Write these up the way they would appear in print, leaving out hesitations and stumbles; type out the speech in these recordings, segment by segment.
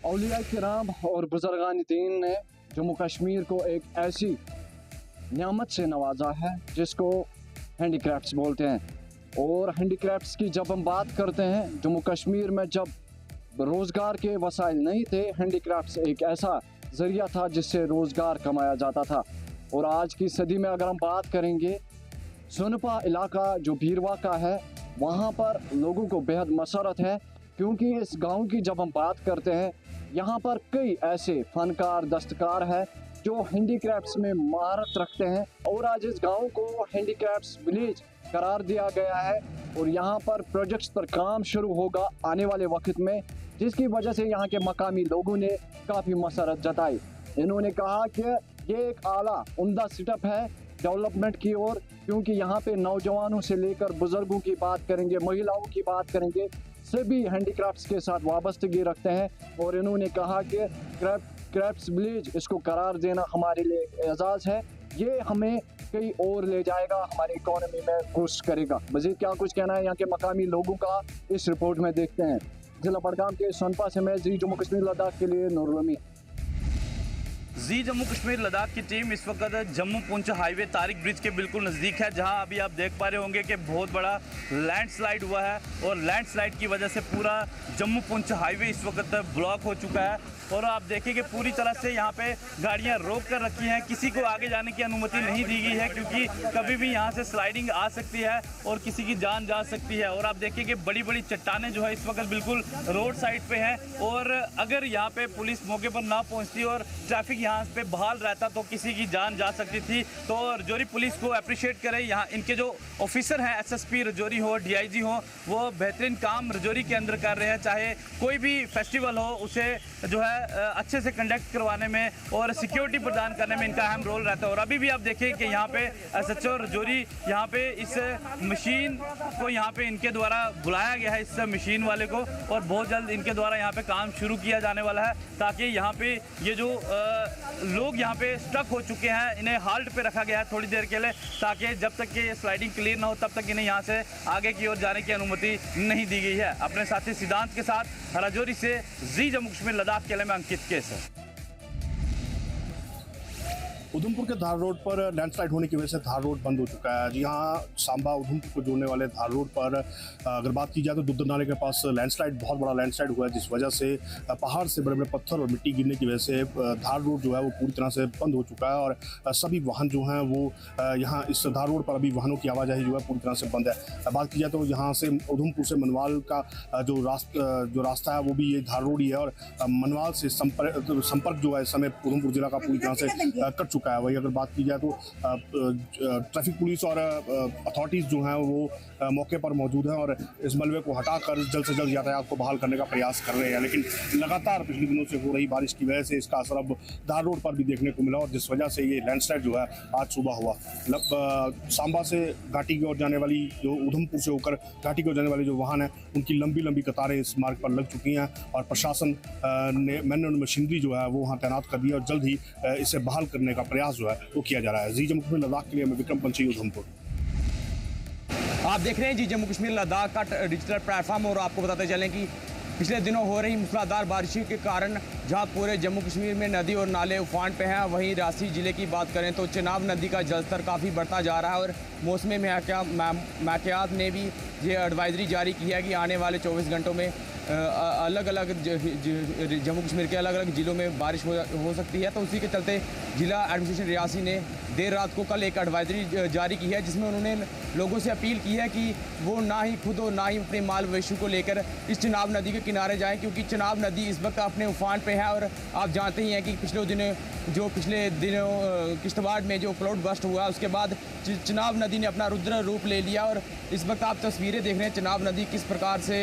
औलिया किराम और बुजुर्गान दीन ने जम्मू कश्मीर को एक ऐसी नियामत से नवाजा है जिसको हैंडीक्राफ्ट्स बोलते हैं। और हैंडीक्राफ्ट्स की जब हम बात करते हैं, जम्मू कश्मीर में जब रोज़गार के वसाइल नहीं थे, हैंडीक्राफ्ट्स एक ऐसा ज़रिया था जिससे रोज़गार कमाया जाता था। और आज की सदी में अगर हम बात करेंगे, सुनपा इलाका जो भीरवा का है, वहाँ पर लोगों को बेहद मसरत है, क्योंकि इस गांव की जब हम बात करते हैं, यहाँ पर कई ऐसे फनकार दस्तकार हैं जो हैंडीक्राफ्ट्स में महारत रखते हैं। और आज इस गांव को हैंडीक्राफ्ट्स विलेज करार दिया गया है और यहाँ पर प्रोजेक्ट्स पर काम शुरू होगा आने वाले वक्त में, जिसकी वजह से यहाँ के मकामी लोगों ने काफ़ी मसरत जताई। इन्होंने कहा कि ये एक आला उम्दा स्टेप है डेवलपमेंट की ओर, क्योंकि यहाँ पे नौजवानों से लेकर बुजुर्गों की बात करेंगे, महिलाओं की बात करेंगे, सभी हैंडीक्राफ्ट्स के साथ वाबस्तगी रखते हैं। और इन्होंने कहा कि क्राफ्ट्स विलेज इसको करार देना हमारे लिए एजाज़ है, ये हमें कहीं और ले जाएगा, हमारी इकोनॉमी में बूस्ट करेगा। मज़ीद क्या कुछ कहना है यहाँ के मकामी लोगों का, इस रिपोर्ट में देखते हैं। जिला बडगाम के सोनपा से मैं जी जम्मू कश्मीर लद्दाख के लिए नूरुल जी जम्मू कश्मीर लद्दाख की टीम इस वक्त जम्मू पुंछ हाईवे तारिक ब्रिज के बिल्कुल नज़दीक है, जहां अभी आप देख पा रहे होंगे कि बहुत बड़ा लैंडस्लाइड हुआ है और लैंडस्लाइड की वजह से पूरा जम्मू पुंछ हाईवे इस वक्त ब्लॉक हो चुका है। और आप देखिए कि पूरी तरह से यहाँ पे गाड़ियाँ रोक कर रखी हैं, किसी को आगे जाने की अनुमति नहीं दी गई है, क्योंकि कभी भी यहाँ से स्लाइडिंग आ सकती है और किसी की जान जा सकती है। और आप देखिए कि बड़ी बड़ी चट्टानें जो है इस वक्त बिल्कुल रोड साइड पे हैं, और अगर यहाँ पे पुलिस मौके पर ना पहुँचती और ट्रैफिक यहाँ पे बहाल रहता तो किसी की जान जा सकती थी। तो रजौरी पुलिस को अप्रिशिएट करें, यहाँ इनके जो ऑफिसर हैं SSP रजौरी हो, DIG हो, वो बेहतरीन काम रजौरी के अंदर कर रहे हैं। चाहे कोई भी फेस्टिवल हो, उसे जो है अच्छे से कंडक्ट करवाने में और सिक्योरिटी प्रदान करने में इनका अहम रोल रहता है। और अभी भी आप देखिए कि यहाँ पे SHO रजौरी यहाँ पे इस मशीन को यहाँ पे इनके द्वारा बुलाया गया है, इस मशीन वाले को, और बहुत जल्द इनके द्वारा यहाँ पे काम शुरू किया जाने वाला है, ताकि यहाँ पे ये जो लोग यहाँ पे स्टक हो चुके हैं, इन्हें हाल्ट पे रखा गया है थोड़ी देर के लिए, ताकि जब तक कि स्लाइडिंग क्लियर ना हो तब तक इन्हें यहाँ से आगे की ओर जाने की अनुमति नहीं दी गई है। अपने साथी सिद्धांत के साथ रजौरी से जी जम्मू कश्मीर लद्दाख के लिए मैं अंकित केस है। उधमपुर के धार रोड पर लैंडस्लाइड होने की वजह से धार रोड बंद हो चुका है। जी हाँ, सांबा उधमपुर को जोड़ने वाले धार रोड पर अगर बात की जाए तो दुद्ध नाले के पास लैंडस्लाइड, बहुत बड़ा लैंडस्लाइड हुआ है, जिस वजह से पहाड़ से बड़े बड़े पत्थर और मिट्टी गिरने की वजह से धार रोड जो है वो पूरी तरह से बंद हो चुका है। और सभी वाहन जो हैं वो यहाँ इस धार रोड पर अभी वाहनों की आवाजाही जो है पूरी तरह से बंद है। बात की जाए तो यहाँ से उधमपुर से मनवाल का जो रास्ता है वो भी ये धार रोड ही है, और मनवाल से संपर्क जो है इस समय उधमपुर जिला का पूरी तरह से कट चुका है। वही अगर बात की जाए तो ट्रैफिक पुलिस और अथॉरिटीज़ जो हैं वो मौके पर मौजूद हैं और इस मलबे को हटाकर जल्द से जल्द यातायात को बहाल करने का प्रयास कर रहे हैं। लेकिन लगातार पिछले दिनों से हो रही बारिश की वजह से इसका असर अब धार रोड पर भी देखने को मिला, और जिस वजह से ये लैंडस्लाइड जो है आज सुबह हुआ। सांबा से घाटी की ओर जाने वाली, जो उधमपुर से होकर घाटी की ओर जाने वाले जो वाहन हैं, उनकी लंबी लंबी कतारें इस मार्ग पर लग चुकी हैं, और प्रशासन ने मैनुअल मशीनरी जो है वो वहाँ तैनात कर दी है और जल्द ही इसे बहाल करने का प्रयास जो है वो किया जा रहा है। जी जम्मू कश्मीर लद्दाख के लिए मैं विक्रम पंची, उधमपुर। आप देख रहे हैं जी जम्मू कश्मीर लद्दाख का डिजिटल प्लेटफॉर्म, और आपको बताते चलें कि पिछले दिनों हो रही मूसलाधार बारिशों के कारण जहां पूरे जम्मू कश्मीर में नदी और नाले उफान पे हैं, वहीं रियासी ज़िले की बात करें तो चिनाब नदी का जलस्तर काफ़ी बढ़ता जा रहा है। और मौसमी महकमात ने भी ये एडवाइजरी जारी की है कि आने वाले 24 घंटों में अलग अलग जम्मू कश्मीर के अलग अलग ज़िलों में बारिश हो सकती है। तो उसी के चलते ज़िला एडमिनिस्ट्रेशन रियासी ने देर रात को कल एक एडवाइजरी जारी की है, जिसमें उन्होंने लोगों से अपील की है कि वो ना ही खुद और ना ही अपने माल मवेशी को लेकर इस चिनाब नदी के किनारे जाएं, क्योंकि चिनाब नदी इस वक्त अपने उफान पे है। और आप जानते ही हैं कि पिछले दिनों किश्तवाड़ में जो क्लाउड बस्ट हुआ, उसके बाद चिनाब नदी ने अपना रुद्र रूप ले लिया, और इस वक्त आप तस्वीरें देख रहे हैं चिनाब नदी किस प्रकार से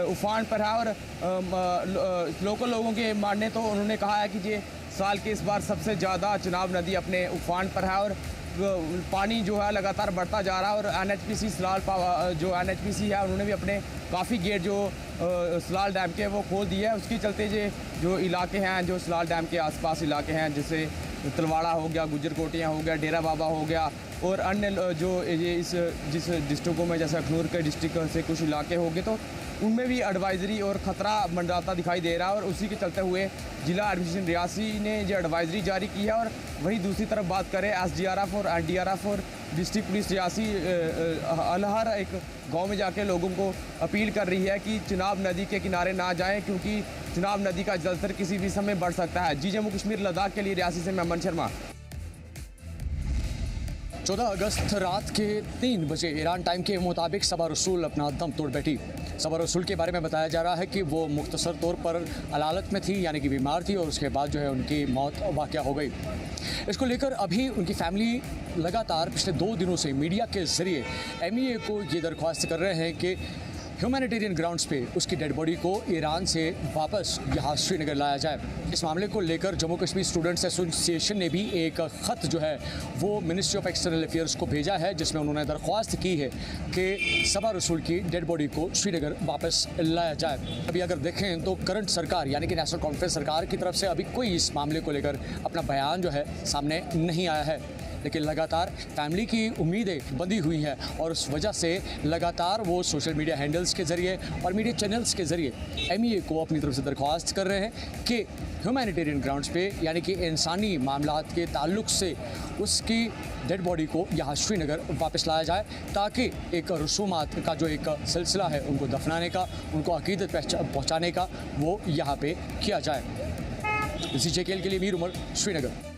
उफान पर है। और लोकल लोगों के मानने तो उन्होंने कहा है कि ये साल के इस बार सबसे ज़्यादा चिनाब नदी अपने उफान पर है, और पानी जो है लगातार बढ़ता जा रहा है। और NHPC सलाल जो NHPC है, उन्होंने भी अपने काफ़ी गेट जो सलाल डैम के वो खोल दिए हैं। उसके चलते जो इलाके हैं, जो सलाल डैम के आसपास इलाके हैं, जैसे तलवाड़ा हो गया, गुजर कोटियाँ हो गया, डेरा बाबा हो गया, और अन्य जो ये जिस डिस्ट्रिक्टों में, जैसे अखनूर के डिस्ट्रिक्ट से कुछ इलाके हो गए, तो उनमें भी एडवाइजरी और ख़तरा मंडराता दिखाई दे रहा है। और उसी के चलते हुए जिला एडमिनिस्ट्रेशन रियासी ने जो एडवाइजरी जारी की है। और वहीं दूसरी तरफ बात करें SDRF और NDRF और डिस्ट्रिक्ट पुलिस रियासी अलहर एक गांव में जाके लोगों को अपील कर रही है कि चिनाब नदी के किनारे ना जाएं, क्योंकि चिनाब नदी का जलस्तर किसी भी समय बढ़ सकता है। जी जम्मू कश्मीर लद्दाख के लिए रियासी से मैं अमन शर्मा। 14 अगस्त रात के 3 बजे ईरान टाइम के मुताबिक सबा रसूल अपना दम तोड़ बैठी। सबा रसूल के बारे में बताया जा रहा है कि वो मुख्तसर तौर पर अलालत में थी, यानी कि बीमार थी, और उसके बाद जो है उनकी मौत वाक़या हो गई। इसको लेकर अभी उनकी फैमिली लगातार पिछले 2 दिनों से मीडिया के ज़रिए MEA को ये दरख्वास्त कर रहे हैं कि ह्यूमैनिटेरियन ग्राउंड्स पे उसकी डेड बॉडी को ईरान से वापस यहाँ श्रीनगर लाया जाए। इस मामले को लेकर जम्मू कश्मीर स्टूडेंट्स एसोसिएशन ने भी एक ख़त जो है वो मिनिस्ट्री ऑफ एक्सटर्नल अफेयर्स को भेजा है, जिसमें उन्होंने दरख्वास्त की है कि सबा रसूल की डेड बॉडी को श्रीनगर वापस लाया जाए। अभी अगर देखें तो करंट सरकार यानी कि नेशनल कॉन्फ्रेंस सरकार की तरफ से अभी कोई इस मामले को लेकर अपना बयान जो है सामने नहीं आया है, लेकिन लगातार फैमिली की उम्मीदें बंधी हुई हैं और उस वजह से लगातार वो सोशल मीडिया हैंडल्स के ज़रिए और मीडिया चैनल्स के ज़रिए MEA को अपनी तरफ से दरख्वास्त कर रहे हैं कि ह्यूमैनिटेरियन ग्राउंड्स पे यानी कि इंसानी मामलात के ताल्लुक से उसकी डेड बॉडी को यहाँ श्रीनगर वापस लाया जाए, ताकि एक रसूमात का जो एक सिलसिला है उनको दफनाने का, उनको अकीदत पहुँचाने का, वो यहाँ पर किया जाए। JKL के लिए मीर उमर, श्रीनगर।